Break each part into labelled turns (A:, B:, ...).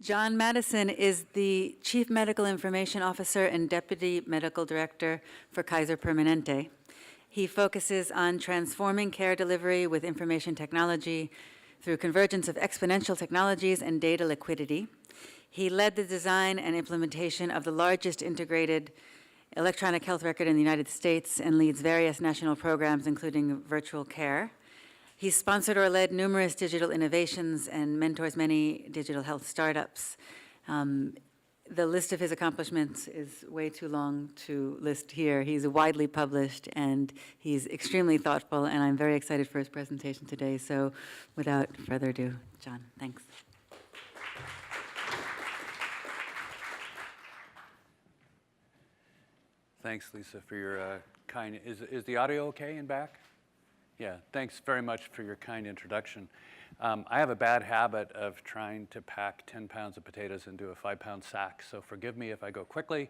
A: John Mattison is the Chief Medical Information Officer and Deputy Medical Director for Kaiser Permanente. He focuses on transforming care delivery with information technology through convergence of exponential technologies and data liquidity. He led the design and implementation of the largest integrated electronic health record in the United States and leads various national programs, including virtual care. He's sponsored or led numerous digital innovations and mentors many digital health startups. The list of his accomplishments is way too long to list here. He's widely published and he's extremely thoughtful, and I'm very excited for his presentation today. So without further ado, John, thanks.
B: Thanks, Lisa, for your kind. Is the audio okay in back? Yeah, thanks very much for your kind introduction. I have a bad habit of trying to pack 10 pounds of potatoes into a 5-pound sack, so forgive me if I go quickly.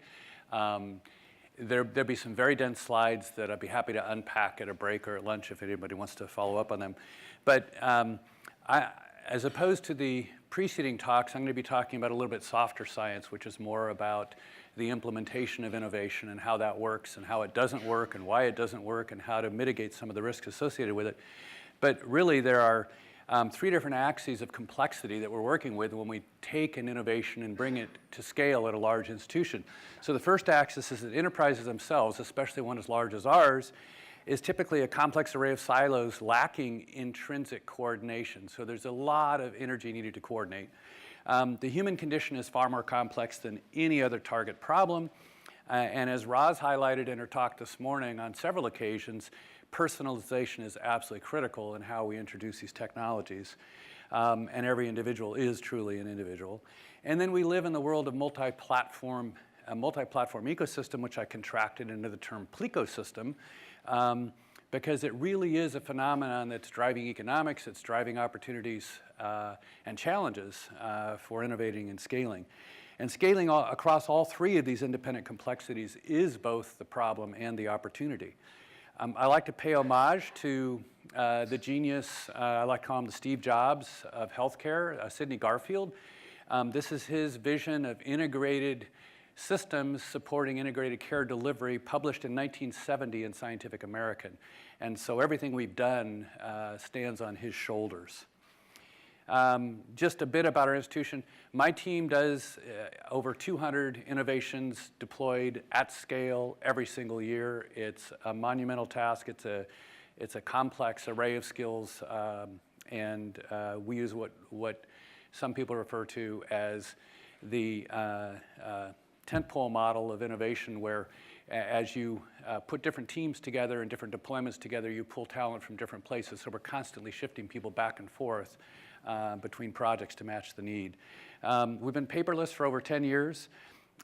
B: There'll be some very dense slides that I'd be happy to unpack at a break or at lunch if anybody wants to follow up on them. But as opposed to the preceding talks, I'm going to be talking about a little bit softer science, which is more about the implementation of innovation and how that works and how it doesn't work and why it doesn't work and how to mitigate some of the risks associated with it. But really, there are 3 different axes of complexity that we're working with when we take an innovation and bring it to scale at a large institution. So the first axis is that enterprises themselves, especially one as large as ours, is typically a complex array of silos lacking intrinsic coordination. So there's a lot of energy needed to coordinate. The human condition is far more complex than any other target problem. And as Roz highlighted in her talk this morning on several occasions, personalization is absolutely critical in how we introduce these technologies. And every individual is truly an individual. And then we live in the world of multi-platform ecosystem, which I contracted into the term plecosystem, because it really is a phenomenon that's driving economics, it's driving opportunities and challenges for innovating and scaling. And scaling across all 3 of these independent complexities is both the problem and the opportunity. I like to pay homage to the genius, I like to call him the Steve Jobs of healthcare, Sidney Garfield. This is his vision of integrated systems supporting integrated care delivery, published in 1970 in Scientific American. And so everything we've done stands on his shoulders. Just a bit about our institution. My team does over 200 innovations deployed at scale every single year. It's a monumental task. It's a complex array of skills, and we use what some people refer to as the tentpole model of innovation, where as you put different teams together and different deployments together, you pull talent from different places. So we're constantly shifting people back and forth between projects to match the need. We've been paperless for over 10 years,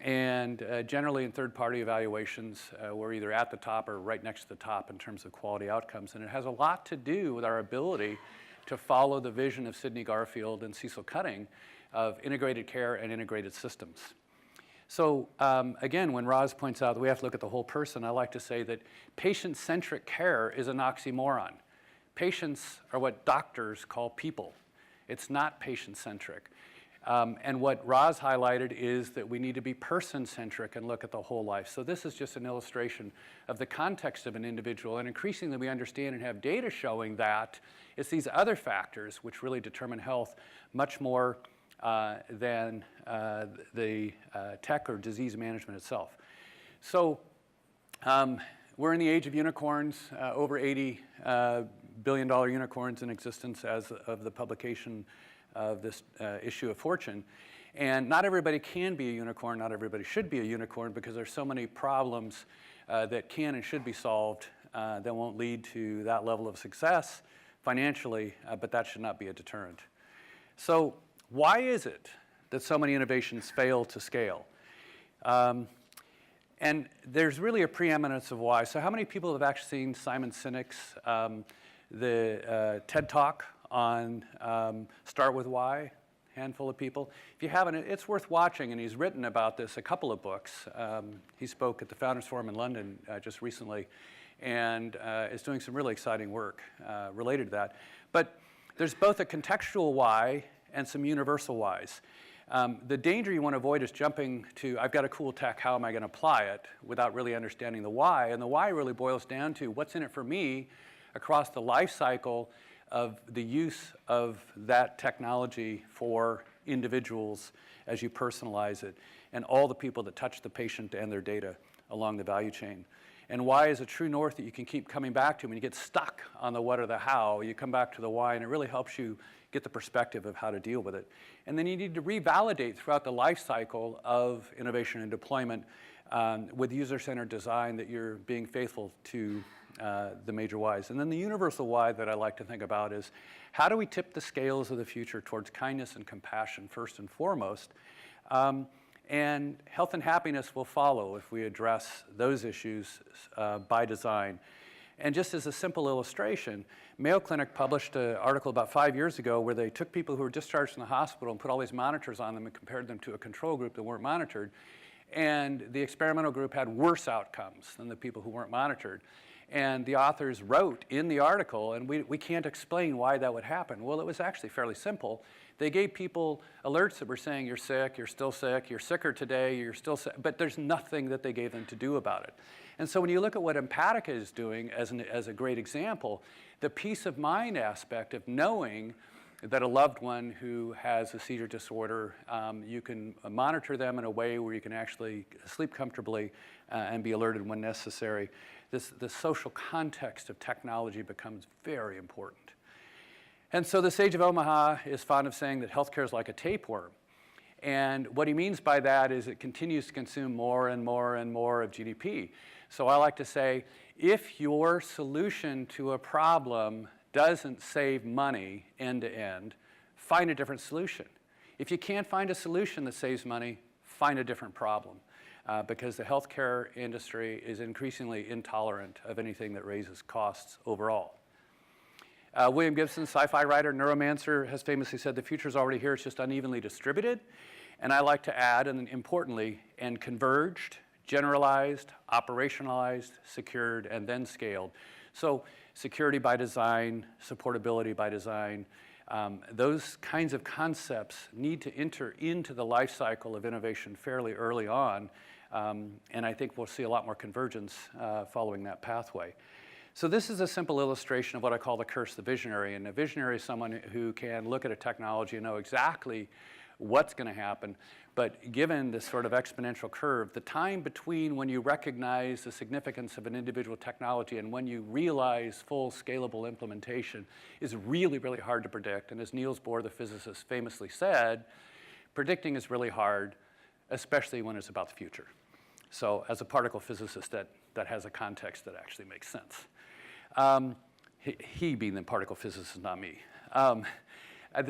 B: and generally in third-party evaluations, we're either at the top or right next to the top in terms of quality outcomes. And it has a lot to do with our ability to follow the vision of Sidney Garfield and Cecil Cutting of integrated care and integrated systems. So again, when Roz points out that we have to look at the whole person, I like to say that patient-centric care is an oxymoron. Patients are what doctors call people. It's not patient-centric. And what Roz highlighted is that we need to be person-centric and look at the whole life. So this is just an illustration of the context of an individual, and increasingly we understand and have data showing that it's these other factors which really determine health much more than the tech or disease management itself. So we're in the age of unicorns, over $80 billion unicorns in existence as of the publication of this issue of Fortune. And not everybody can be a unicorn, not everybody should be a unicorn, because there's so many problems that can and should be solved that won't lead to that level of success financially, but that should not be a deterrent. So why is it that so many innovations fail to scale? And there's really a preeminence of why. So how many people have actually seen Simon Sinek's the TED Talk on Start With Why? Handful of people. If you haven't, it's worth watching, and he's written about this a couple of books. He spoke at the Founders Forum in London just recently, and is doing some really exciting work related to that. But there's both a contextual why and some universal whys. The danger you want to avoid is jumping to, I've got a cool tech, how am I going to apply it, without really understanding the why. And the why really boils down to what's in it for me across the life cycle of the use of that technology for individuals as you personalize it, and all the people that touch the patient and their data along the value chain. And why is a true north that you can keep coming back to. When you get stuck on the what or the how, you come back to the why, and it really helps you get the perspective of how to deal with it. And then you need to revalidate throughout the life cycle of innovation and deployment with user-centered design that you're being faithful to the major whys. And then the universal why that I like to think about is, how do we tip the scales of the future towards kindness and compassion first and foremost? And health and happiness will follow if we address those issues by design. And just as a simple illustration, Mayo Clinic published an article about 5 years ago where they took people who were discharged from the hospital and put all these monitors on them and compared them to a control group that weren't monitored. And the experimental group had worse outcomes than the people who weren't monitored. And the authors wrote in the article, and we can't explain why that would happen. Well, it was actually fairly simple. They gave people alerts that were saying, you're sick, you're still sick, you're sicker today, you're still sick, but there's nothing that they gave them to do about it. And so when you look at what Empatica is doing as a great example, the peace of mind aspect of knowing that a loved one who has a seizure disorder, you can monitor them in a way where you can actually sleep comfortably and be alerted when necessary. The social context of technology becomes very important. And so the Sage of Omaha is fond of saying that healthcare is like a tapeworm. And what he means by that is it continues to consume more and more and more of GDP. So I like to say, if your solution to a problem doesn't save money end to end, find a different solution. If you can't find a solution that saves money, find a different problem. Because the healthcare industry is increasingly intolerant of anything that raises costs overall. William Gibson, sci-fi writer, Neuromancer, has famously said, the future is already here, it's just unevenly distributed. And I like to add, and importantly, and converged, generalized, operationalized, secured, and then scaled. So security by design, supportability by design, those kinds of concepts need to enter into the life cycle of innovation fairly early on. And I think we'll see a lot more convergence following that pathway. So this is a simple illustration of what I call the curse of the visionary. And a visionary is someone who can look at a technology and know exactly what's going to happen. But given this sort of exponential curve, the time between when you recognize the significance of an individual technology and when you realize full scalable implementation is really, really hard to predict. And as Niels Bohr, the physicist, famously said, predicting is really hard, especially when it's about the future. So as a particle physicist, that has a context that actually makes sense. He being the particle physicist, not me.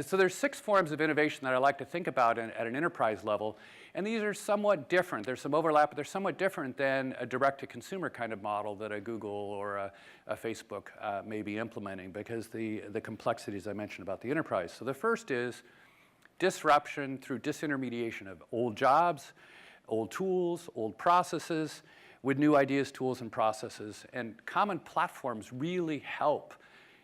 B: So there's 6 forms of innovation that I like to think about at an enterprise level, and these are somewhat different. There's some overlap, but they're somewhat different than a direct-to-consumer kind of model that a Google or a Facebook may be implementing, because the complexities I mentioned about the enterprise. So the first is disruption through disintermediation of old jobs, old tools, old processes, with new ideas, tools, and processes. And common platforms really help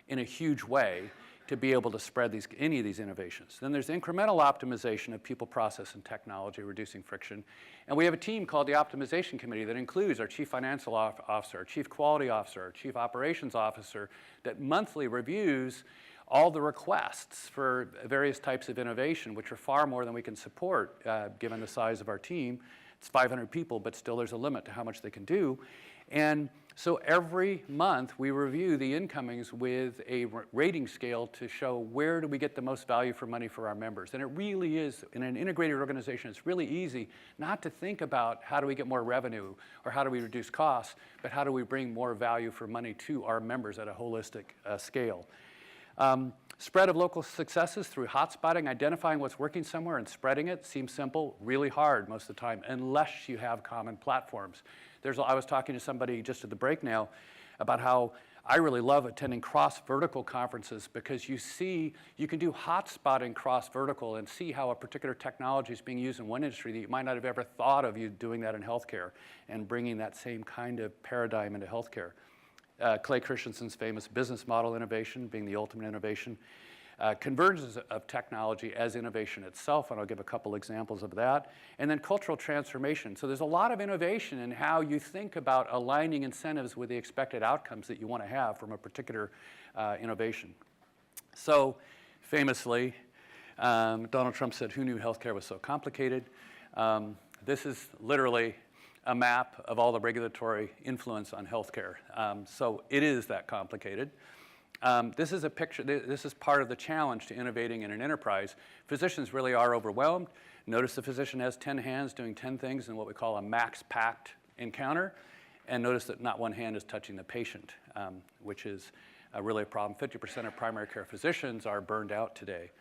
B: in a huge way to be able to spread any of these innovations. Then there's incremental optimization of people, process, and technology, reducing friction. And we have a team called the Optimization Committee that includes our Chief Financial Officer, our Chief Quality Officer, our Chief Operations Officer, that monthly reviews all the requests for various types of innovation, which are far more than we can support given the size of our team. It's 500 people, but still there's a limit to how much they can do. And so every month we review the incomings with a rating scale to show where do we get the most value for money for our members. And it really is, in an integrated organization, it's really easy not to think about how do we get more revenue or how do we reduce costs, but how do we bring more value for money to our members at a holistic scale. Spread of local successes through hotspotting, identifying what's working somewhere and spreading it seems simple, really hard most of the time, unless you have common platforms. I was talking to somebody just at the break now about how I really love attending cross-vertical conferences, because you can do hotspotting cross-vertical and see how a particular technology is being used in one industry that you might not have ever thought of you doing that in healthcare, and bringing that same kind of paradigm into healthcare. Clay Christensen's famous business model innovation being the ultimate innovation. convergence of technology as innovation itself, and I'll give a couple examples of that, and then cultural transformation. So there's a lot of innovation in how you think about aligning incentives with the expected outcomes that you want to have from a particular innovation. So famously, Donald Trump said, "Who knew healthcare was so complicated?" This is literally a map of all the regulatory influence on healthcare. So it is that complicated. This is a picture, this is part of the challenge to innovating in an enterprise. Physicians really are overwhelmed. Notice the physician has 10 hands doing 10 things in what we call a max-packed encounter. And notice that not one hand is touching the patient, which is really a problem. 50% of primary care physicians are burned out today.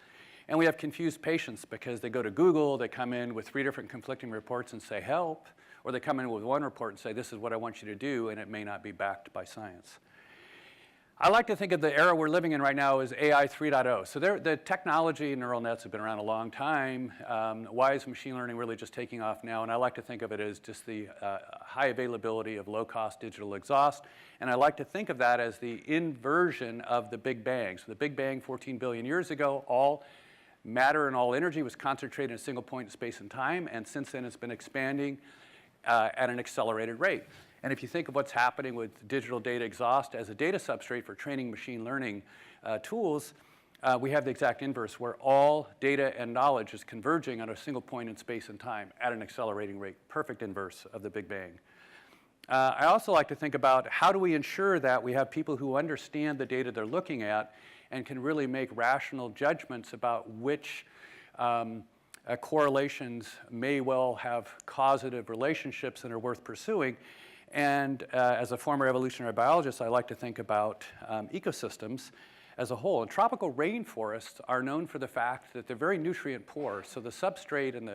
B: And we have confused patients because they go to Google, they come in with 3 different conflicting reports and say, help, or they come in with one report and say, this is what I want you to do, and it may not be backed by science. I like to think of the era we're living in right now as AI 3.0. So the technology, neural nets have been around a long time. Why is machine learning really just taking off now? And I like to think of it as just the high availability of low-cost digital exhaust. And I like to think of that as the inversion of the Big Bang. So the Big Bang 14 billion years ago, all matter and all energy was concentrated in a single point in space and time. And since then, it's been expanding at an accelerated rate. And if you think of what's happening with digital data exhaust as a data substrate for training machine learning tools, we have the exact inverse, where all data and knowledge is converging on a single point in space and time at an accelerating rate. Perfect inverse of the Big Bang. I also like to think about how do we ensure that we have people who understand the data they're looking at and can really make rational judgments about which correlations may well have causative relationships and are worth pursuing. And as a former evolutionary biologist, I like to think about ecosystems as a whole. And tropical rainforests are known for the fact that they're very nutrient poor. So the substrate and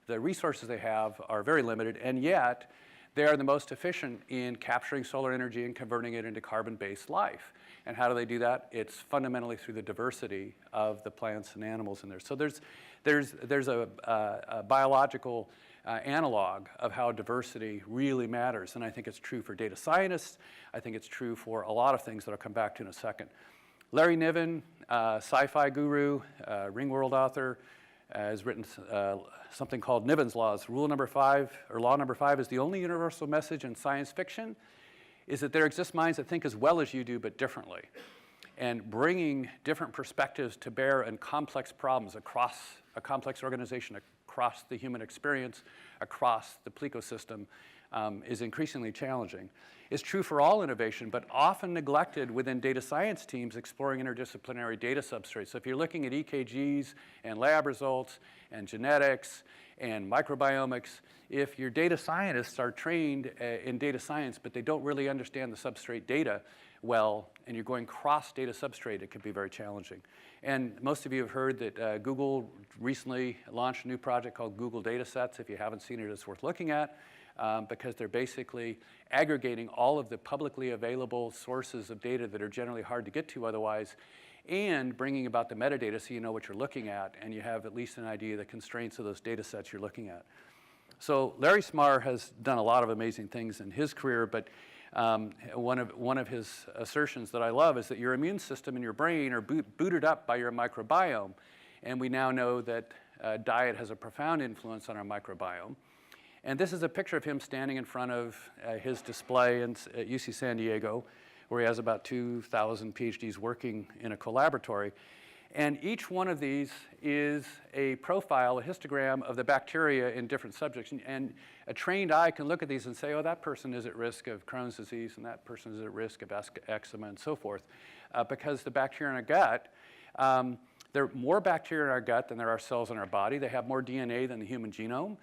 B: the resources they have are very limited, and yet they are the most efficient in capturing solar energy and converting it into carbon-based life. And how do they do that? It's fundamentally through the diversity of the plants and animals in there. So there's a biological analog of how diversity really matters. And I think it's true for data scientists. I think it's true for a lot of things that I'll come back to in a second. Larry Niven, sci-fi guru, Ringworld author, has written something called Niven's Laws. Rule number 5, or law number 5, is the only universal message in science fiction is that there exist minds that think as well as you do, but differently. And bringing different perspectives to bear on complex problems across a complex organization, across the human experience, across the ecosystem, is increasingly challenging. It's true for all innovation, but often neglected within data science teams exploring interdisciplinary data substrates. So if you're looking at EKGs and lab results and genetics and microbiomics, if your data scientists are trained in data science, but they don't really understand the substrate data well, and you're going cross-data substrate, it can be very challenging. And most of you have heard that Google recently launched a new project called Google Datasets. If you haven't seen it, it's worth looking at, because they're basically aggregating all of the publicly available sources of data that are generally hard to get to otherwise, and bringing about the metadata so you know what you're looking at, and you have at least an idea of the constraints of those data sets you're looking at. So Larry Smarr has done a lot of amazing things in his career, but one of his assertions that I love is that your immune system and your brain are booted up by your microbiome. And we now know that diet has a profound influence on our microbiome. And this is a picture of him standing in front of his display at UC San Diego, where he has about 2,000 PhDs working in a collaboratory. And each one of these is a profile, a histogram of the bacteria in different subjects. And a trained eye can look at these and say, oh, that person is at risk of Crohn's disease, and that person is at risk of eczema, and so forth. Because the bacteria in our gut, there are more bacteria in our gut than there are cells in our body. They have more DNA than the human genome.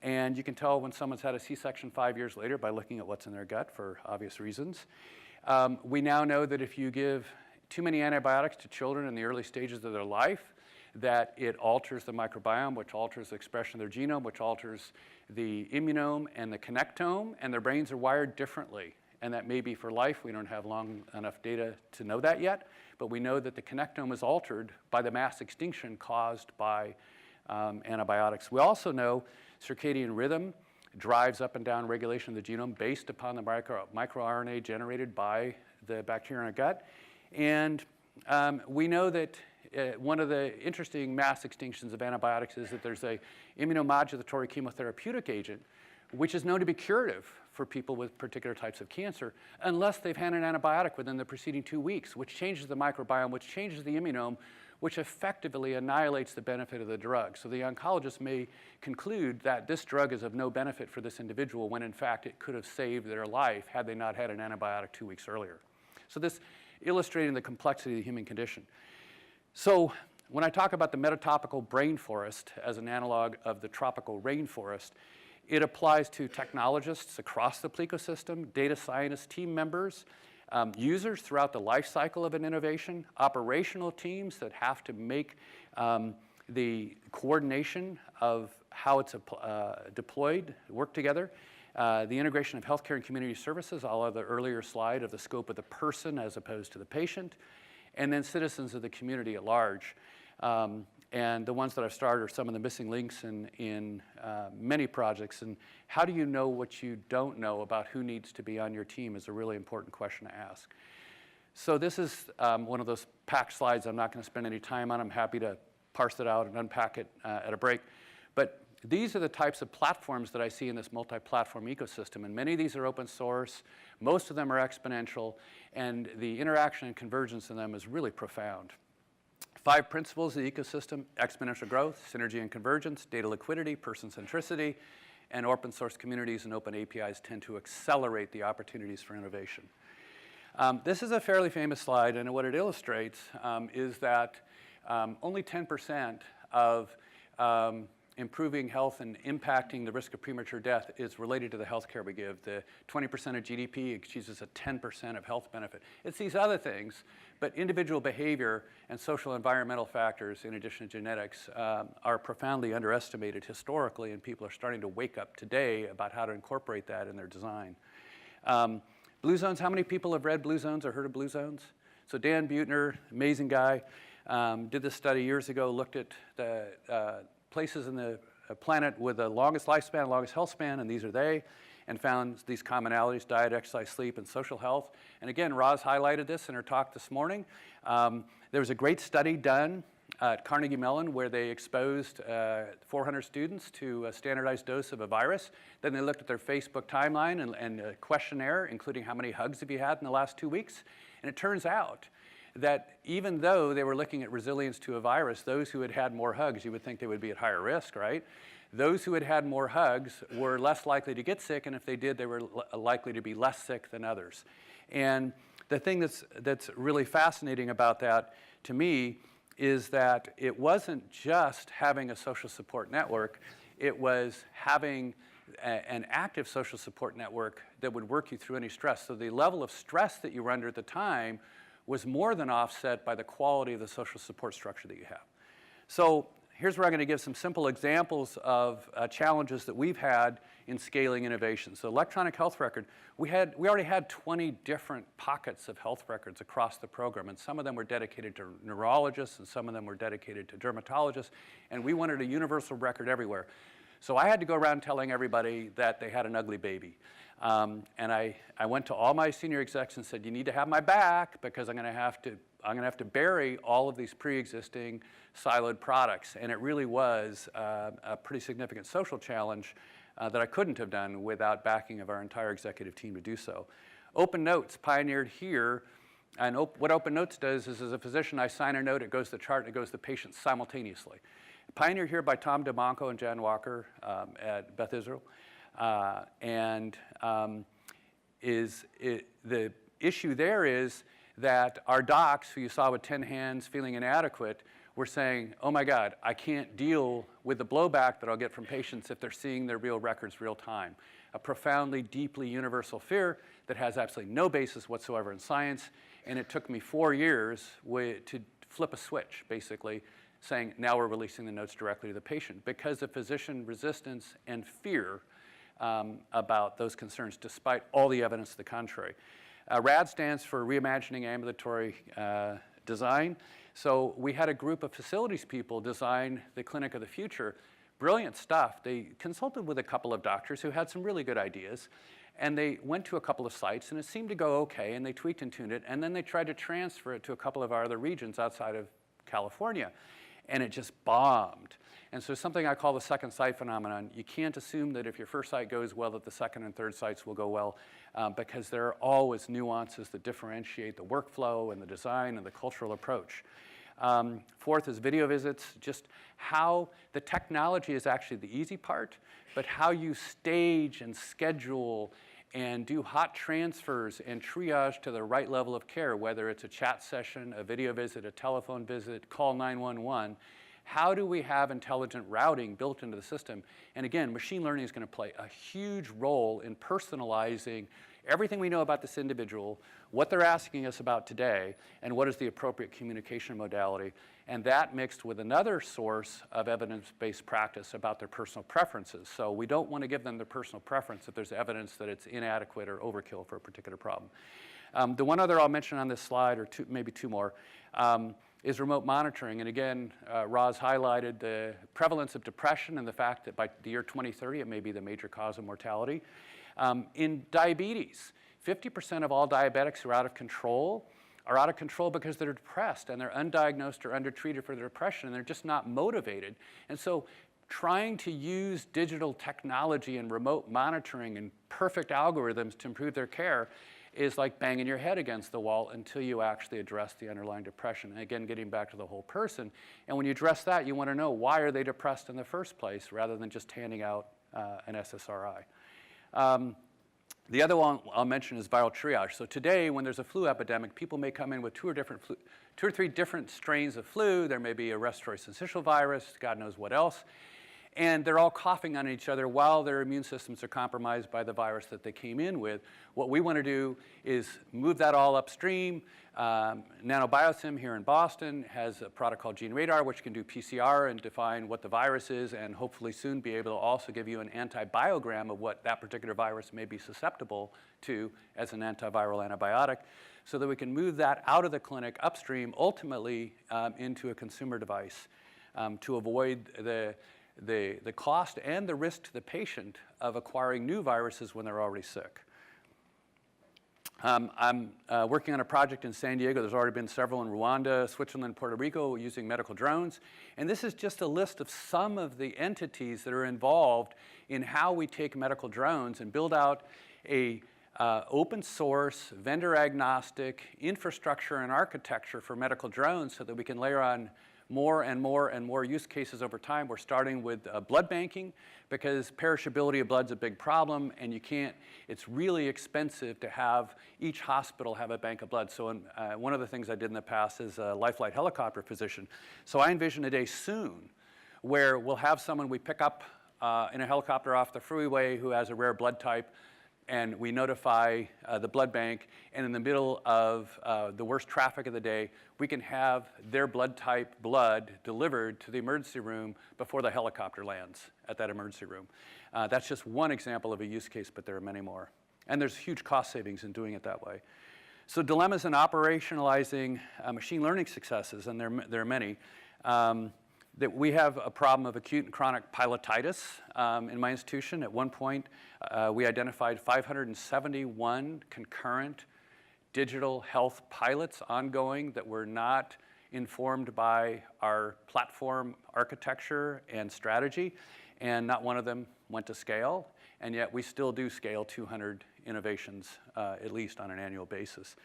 B: And you can tell when someone's had a C-section 5 years later by looking at what's in their gut for obvious reasons. We now know that if you give too many antibiotics to children in the early stages of their life, that it alters the microbiome, which alters the expression of their genome, which alters the immunome and the connectome, and their brains are wired differently. And that may be for life. We don't have long enough data to know that yet, but we know that the connectome is altered by the mass extinction caused by antibiotics. We also know circadian rhythm drives up and down regulation of the genome based upon the microRNA generated by the bacteria in our gut. And we know that one of the interesting mass extinctions of antibiotics is that there's a immunomodulatory chemotherapeutic agent which is known to be curative for people with particular types of cancer unless they've had an antibiotic within the preceding 2 weeks, which changes the microbiome, which changes the immunome, which effectively annihilates the benefit of the drug. So the oncologist may conclude that this drug is of no benefit for this individual when in fact it could have saved their life had they not had an antibiotic 2 weeks earlier. So this illustrating the complexity of the human condition. So when I talk about the metatopical brain forest as an analog of the tropical rainforest, it applies to technologists across the ecosystem, data scientist team members, users throughout the life cycle of an innovation, operational teams that have to make the coordination of how it's deployed work together, the integration of healthcare and community services, all of the earlier slide of the scope of the person as opposed to the patient, and then citizens of the community at large. And the ones that I've started are some of the missing links in many projects. And how do you know what you don't know about who needs to be on your team is a really important question to ask. So this is one of those packed slides I'm not going to spend any time on. I'm happy to parse it out and unpack it at a break. But these are the types of platforms that I see in this multi-platform ecosystem. And many of these are open source. Most of them are exponential. And the interaction and convergence in them is really profound. 5 principles of the ecosystem: exponential growth, synergy and convergence, data liquidity, person centricity, and open source communities and open APIs tend to accelerate the opportunities for innovation. This is a fairly famous slide, and what it illustrates is that only 10% of improving health and impacting the risk of premature death is related to the health care we give. The 20% of GDP achieves a 10% of health benefit. It's these other things, but individual behavior and social environmental factors, in addition to genetics, are profoundly underestimated historically, and people are starting to wake up today about how to incorporate that in their design. Blue zones, how many people have read Blue Zones or heard of Blue Zones? So Dan Buettner, amazing guy, did this study years ago, looked at the places in the planet with the longest lifespan, longest health span, and these are they, and found these commonalities: diet, exercise, sleep, and social health. And again, Roz highlighted this in her talk this morning. There was a great study done at Carnegie Mellon where they exposed 400 students to a standardized dose of a virus. Then they looked at their Facebook timeline and a questionnaire, including how many hugs have you had in the last 2 weeks. And it turns out that even though they were looking at resilience to a virus, those who had had more hugs, you would think they would be at higher risk, right? Those who had had more hugs were less likely to get sick, and if they did, they were likely to be less sick than others. And the thing that's really fascinating about that, to me, is that it wasn't just having a social support network, it was having an active social support network that would work you through any stress. So the level of stress that you were under at the time was more than offset by the quality of the social support structure that you have. So here's where I'm going to give some simple examples of challenges that we've had in scaling innovation. So electronic health record, we already had 20 different pockets of health records across the program, and some of them were dedicated to neurologists, and some of them were dedicated to dermatologists, and we wanted a universal record everywhere. So I had to go around telling everybody that they had an ugly baby. And I went to all my senior execs and said, you need to have my back because I'm going to have to bury all of these pre-existing siloed products. And it really was a pretty significant social challenge that I couldn't have done without backing of our entire executive team to do so. Open Notes pioneered here. And what Open Notes does is, as a physician, I sign a note, it goes to the chart, and it goes to the patient simultaneously. Pioneered here by Tom DeMonco and Jan Walker at Beth Israel. The issue there is that our docs, who you saw with 10 hands feeling inadequate, were saying, oh my God, I can't deal with the blowback that I'll get from patients if they're seeing their real records real time. A profoundly, deeply universal fear that has absolutely no basis whatsoever in science. And it took me 4 years to flip a switch, basically, saying now we're releasing the notes directly to the patient because of physician resistance and fear about those concerns, despite all the evidence to the contrary. RAD stands for Reimagining Ambulatory Design. So we had a group of facilities people design the clinic of the future. Brilliant stuff. They consulted with a couple of doctors who had some really good ideas, and they went to a couple of sites, and it seemed to go okay, and they tweaked and tuned it, and then they tried to transfer it to a couple of our other regions outside of California, and it just bombed. And so something I call the second site phenomenon. You can't assume that if your first site goes well that the second and third sites will go well, because there are always nuances that differentiate the workflow and the design and the cultural approach. Fourth is video visits, just how the technology is actually the easy part, but how you stage and schedule and do hot transfers and triage to the right level of care, whether it's a chat session, a video visit, a telephone visit, call 911. How do we have intelligent routing built into the system? And again, machine learning is going to play a huge role in personalizing everything we know about this individual, what they're asking us about today, and what is the appropriate communication modality. And that mixed with another source of evidence-based practice about their personal preferences. So we don't want to give them their personal preference if there's evidence that it's inadequate or overkill for a particular problem. The one other I'll mention on this slide, or maybe two more, is remote monitoring. And again, Roz highlighted the prevalence of depression and the fact that by the year 2030, it may be the major cause of mortality. In diabetes, 50% of all diabetics who are out of control because they're depressed and they're undiagnosed or undertreated for their depression and they're just not motivated. And so trying to use digital technology and remote monitoring and perfect algorithms to improve their care is like banging your head against the wall until you actually address the underlying depression. And again, getting back to the whole person. And when you address that, you want to know why are they depressed in the first place rather than just handing out an SSRI. The other one I'll mention is viral triage. So today, when there's a flu epidemic, people may come in with two or three different strains of flu. There may be a respiratory syncytial virus, God knows what else. And they're all coughing on each other while their immune systems are compromised by the virus that they came in with. What we want to do is move that all upstream. Nanobiosim here in Boston has a product called GeneRadar, which can do PCR and define what the virus is, and hopefully soon be able to also give you an antibiogram of what that particular virus may be susceptible to as an antiviral antibiotic, so that we can move that out of the clinic upstream, ultimately into a consumer device to avoid the cost and the risk to the patient of acquiring new viruses when they're already sick. I'm working on a project in San Diego. There's already been several in Rwanda, Switzerland, Puerto Rico using medical drones. And this is just a list of some of the entities that are involved in how we take medical drones and build out a open source, vendor agnostic infrastructure and architecture for medical drones so that we can layer on more and more and more use cases over time. We're starting with blood banking because perishability of blood is a big problem, and it's really expensive to have each hospital have a bank of blood. So one of the things I did in the past is a life flight helicopter physician. So I envision a day soon where we'll have someone we pick up in a helicopter off the freeway who has a rare blood type, and we notify the blood bank, and in the middle of the worst traffic of the day, we can have their blood type blood delivered to the emergency room before the helicopter lands at that emergency room. That's just one example of a use case, but there are many more. And there's huge cost savings in doing it that way. So dilemmas in operationalizing machine learning successes, and there are many. That we have a problem of acute and chronic pilotitis in my institution. At one point, we identified 571 concurrent digital health pilots ongoing that were not informed by our platform architecture and strategy, and not one of them went to scale, and yet we still do scale 200 innovations at least on an annual basis.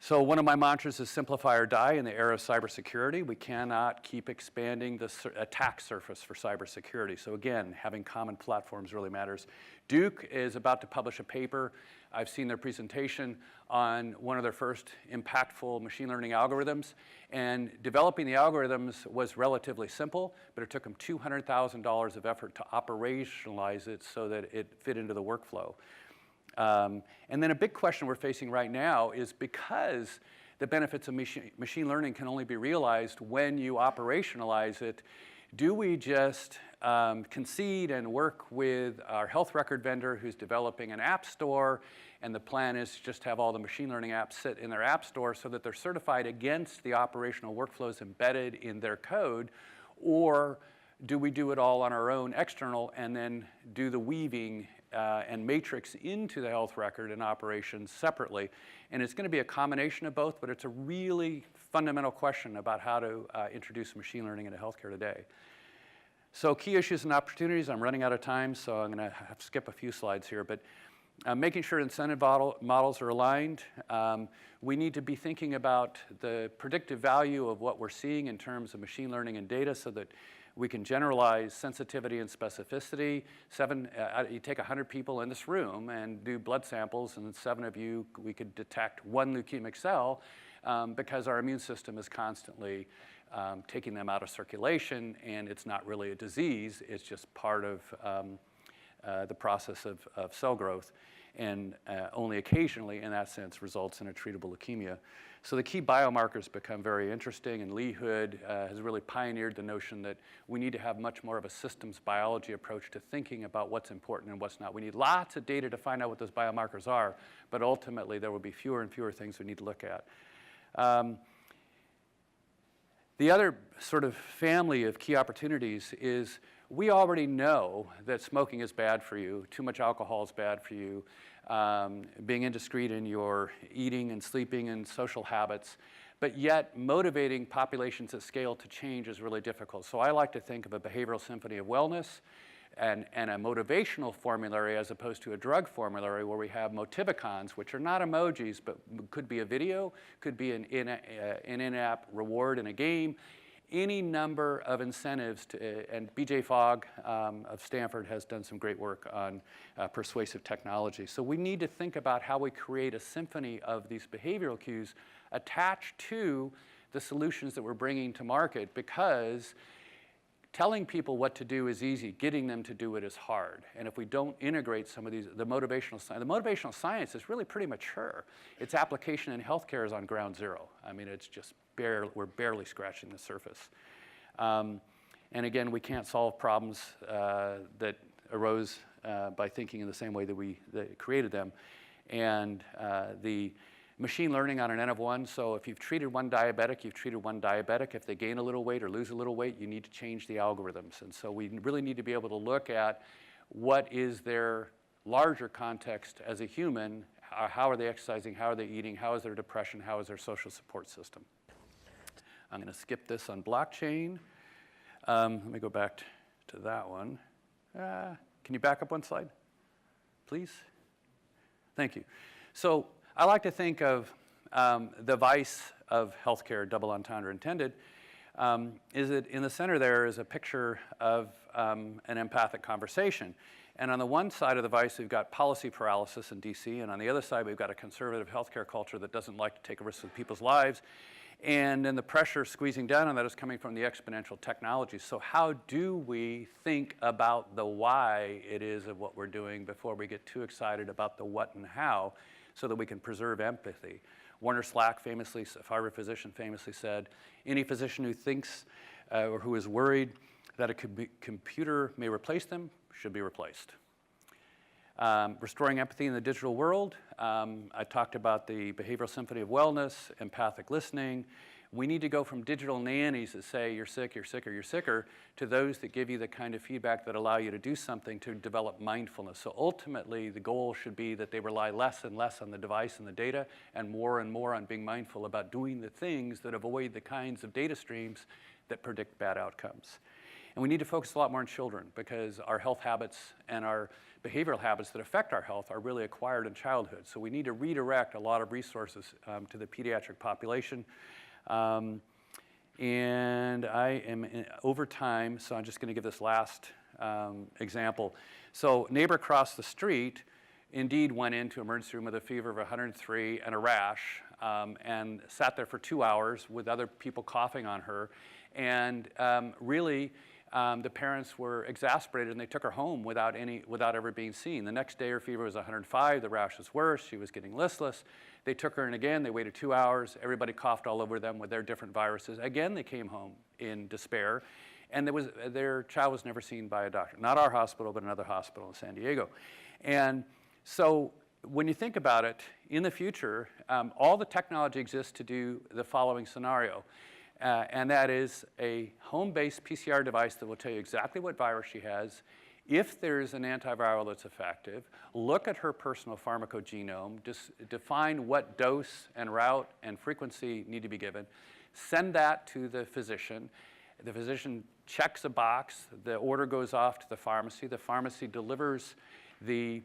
B: So one of my mantras is simplify or die in the era of cybersecurity. We cannot keep expanding the attack surface for cybersecurity. So again, having common platforms really matters. Duke is about to publish a paper. I've seen their presentation on one of their first impactful machine learning algorithms. And developing the algorithms was relatively simple, but it took them $200,000 of effort to operationalize it so that it fit into the workflow. And then a big question we're facing right now is because the benefits of machine learning can only be realized when you operationalize it, do we just concede and work with our health record vendor who's developing an app store, and the plan is to just have all the machine learning apps sit in their app store so that they're certified against the operational workflows embedded in their code, or do we do it all on our own external and then do the weaving and matrix into the health record and operations separately? And it's going to be a combination of both, but it's a really fundamental question about how to introduce machine learning into healthcare today. So key issues and opportunities. I'm running out of time, so I'm going to have to skip a few slides here. But making sure incentive models are aligned. We need to be thinking about the predictive value of what we're seeing in terms of machine learning and data so that we can generalize sensitivity and specificity. You take 100 people in this room and do blood samples, and 7 of you, we could detect one leukemic cell because our immune system is constantly taking them out of circulation, and it's not really a disease. It's just part of the process of cell growth, and only occasionally, in that sense, results in a treatable leukemia. So the key biomarkers become very interesting, and Lee Hood has really pioneered the notion that we need to have much more of a systems biology approach to thinking about what's important and what's not. We need lots of data to find out what those biomarkers are, but ultimately there will be fewer and fewer things we need to look at. The other sort of family of key opportunities is we already know that smoking is bad for you, too much alcohol is bad for you, being indiscreet in your eating and sleeping and social habits, but yet motivating populations at scale to change is really difficult. So I like to think of a behavioral symphony of wellness and a motivational formulary as opposed to a drug formulary where we have motivicons, which are not emojis, but could be a video, could be an in-app reward in a game, any number of incentives and BJ Fogg of Stanford has done some great work on persuasive technology. So we need to think about how we create a symphony of these behavioral cues attached to the solutions that we're bringing to market, because telling people what to do is easy, getting them to do it is hard. And if we don't integrate some of these, the motivational science is really pretty mature. Its application in healthcare is on ground zero. I mean, it's just we're barely scratching the surface. And again, we can't solve problems that arose by thinking in the same way that we created them. And the machine learning on an N of 1, so if you've treated one diabetic, you've treated one diabetic. If they gain a little weight or lose a little weight, you need to change the algorithms. And so we really need to be able to look at what is their larger context as a human, how are they exercising, how are they eating, how is their depression, how is their social support system. I'm going to skip this on blockchain. Let me go back to that one. Can you back up one slide, please? Thank you. So I like to think of the vice of healthcare, double entendre intended, is that in the center there is a picture of an empathic conversation. And on the one side of the vice, we've got policy paralysis in DC, and on the other side, we've got a conservative healthcare culture that doesn't like to take a risk with people's lives. And then the pressure squeezing down on that is coming from the exponential technology. So how do we think about the why it is of what we're doing before we get too excited about the what and how, so that we can preserve empathy? Warner Slack famously, a Harvard physician famously said, any physician who thinks or who is worried that a computer may replace them should be replaced. Restoring empathy in the digital world. I talked about the behavioral symphony of wellness, empathic listening. We need to go from digital nannies that say you're sick, you're sicker, you're sicker, to those that give you the kind of feedback that allow you to do something to develop mindfulness. So ultimately, the goal should be that they rely less and less on the device and the data and more on being mindful about doing the things that avoid the kinds of data streams that predict bad outcomes. And we need to focus a lot more on children, because our health habits and our behavioral habits that affect our health are really acquired in childhood. So we need to redirect a lot of resources to the pediatric population. And I am over time, so I'm just going to give this last example. So neighbor across the street indeed went into emergency room with a fever of 103 and a rash, and sat there for 2 hours with other people coughing on her. And really, the parents were exasperated, and they took her home without ever being seen. The next day, her fever was 105. The rash was worse. She was getting listless. They took her in again. They waited 2 hours. Everybody coughed all over them with their different viruses. Again, they came home in despair, and their child was never seen by a doctor. Not our hospital, but another hospital in San Diego. And so when you think about it, in the future, all the technology exists to do the following scenario. And that is a home-based PCR device that will tell you exactly what virus she has, if there's an antiviral that's effective, look at her personal pharmacogenome, define what dose and route and frequency need to be given, send that to the physician. The physician checks a box, the order goes off to the pharmacy delivers the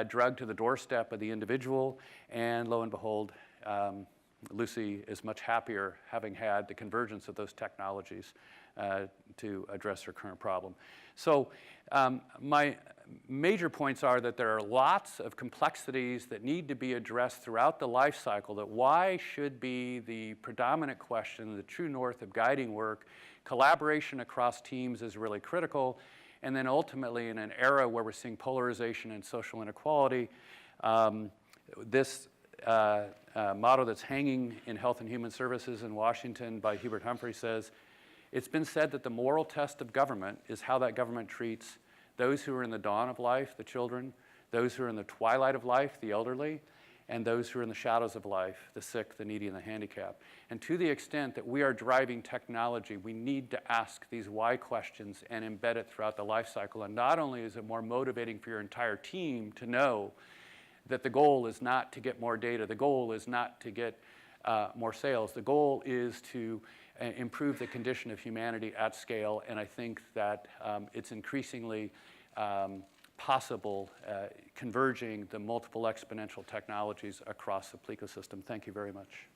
B: drug to the doorstep of the individual, and lo and behold, Lucy is much happier having had the convergence of those technologies to address her current problem. So my major points are that there are lots of complexities that need to be addressed throughout the life cycle, that why should be the predominant question, the true north of guiding work. Collaboration across teams is really critical. And then ultimately, in an era where we're seeing polarization and social inequality, this motto that's hanging in Health and Human Services in Washington by Hubert Humphrey says, it's been said that the moral test of government is how that government treats those who are in the dawn of life, the children, those who are in the twilight of life, the elderly, and those who are in the shadows of life, the sick, the needy, and the handicapped. And to the extent that we are driving technology, we need to ask these why questions and embed it throughout the life cycle. And not only is it more motivating for your entire team to know that the goal is not to get more data, the goal is not to get more sales, the goal is to improve the condition of humanity at scale. And I think that it's increasingly possible converging the multiple exponential technologies across the ecosystem. Thank you very much.